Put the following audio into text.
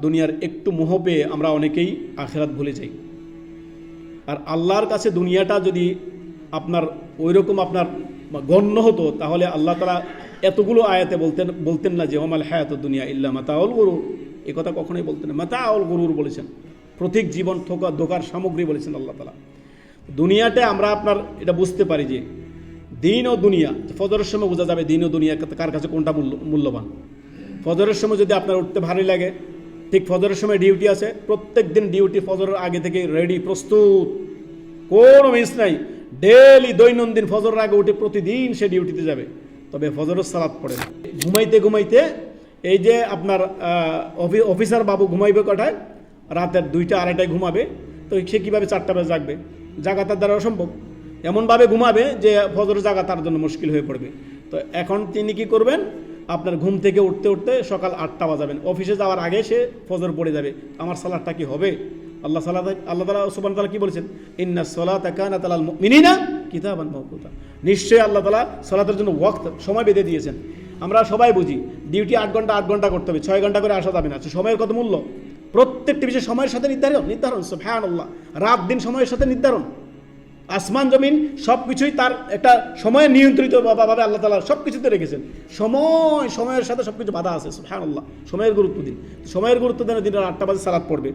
দুনিয়ার একটু মোহ পেয়ে আমরা অনেকেই আখিরাত ভুলে যাই। আর আল্লাহর কাছে দুনিয়াটা যদি আপনার ওইরকম আপনার গণ্য হতো, তাহলে আল্লাহ তাআলা এতগুলো আয়াতে বলতেন না যে ওমাল হায়াতুদ দুনিয়া ইল্লা মাতাউল গুরুর। এই কথা কখনোই বলতেন না। মাতাউল গুরুর বলেছেন, প্রতীক জীবন ধোকার সামগ্রী বলেছেন আল্লাহ তাআলা। দুনিয়াতে আমরা আপনার এটা বুঝতে পারি যে দিন ও দুনিয়া, ফজরের সময় বোঝা যাবে দিন ও দুনিয়া কার কাছে কোনটা মূল্যবান। ফজরের সময় যদি আপনার উঠতে ভারী লাগে, ঠিক ফজরের সময় ডিউটি আছে, প্রত্যেক দিন ডিউটি ফজরের আগে থেকে রেডি, প্রস্তুত, কোনো মিস নাই, ডেইলি দৈনন্দিন ফজরের আগে উঠে প্রতিদিন সে ডিউটিতে যাবে। তবে ফজরের সালাত পড়ে না। ঘুমাইতে ঘুমাইতে এই যে আপনার অফিসার বাবু ঘুমাইবে কটায়? রাতের 2টা 2:30টায় ঘুমাবে। তো সে কীভাবে 4টা বাজে জাগবে? জাগা তার দ্বারা অসম্ভব। এমনভাবে ঘুমাবে যে ফজর জাগা তার জন্য মুশকিল হয়ে পড়বে। তো এখন তিনি কি করবেন? আপনার ঘুম থেকে উঠতে উঠতে সকাল 8টা বাজাবেন, অফিসে যাওয়ার আগে সে ফজর পড়ে যাবে। আমার সালাতটা কি হবে? আল্লাহ তাআলা সুবহানাহু ওয়া তাআলা কি বলেছেন? ইন্নাস সালাতা কানাত আলাল মুমিনিনা কিতাবান মাওকুতা। নিশ্চয়ই আল্লাহ তাআলা সালাতের জন্য ওয়াক্ত, সময় বেঁধে দিয়েছেন। আমরা সবাই বুঝি ডিউটি 8 ঘন্টা 8 ঘন্টা করতে হবে, 6 ঘন্টা করে আসা যাবে না। সময়ের কত মূল্য? প্রত্যেকটি বিষয় সময়ের সাথে নির্ধারণ। সুবহানাল্লাহ, রাত দিন সময়ের সাথে নির্ধারণ। আসমান জমিন সব কিছুই তার একটা সময়ে নিয়ন্ত্রিত ভাবে আল্লাহ তাআলা সব কিছুতে রেখেছেন। সময়ের সাথে সব কিছু বাধা আছে। সুবহানাল্লাহ, সময়ের গুরুত্ব দিন। সময়ের গুরুত্ব দেন, দিনের 8টা বাজে সালাত পড়বে।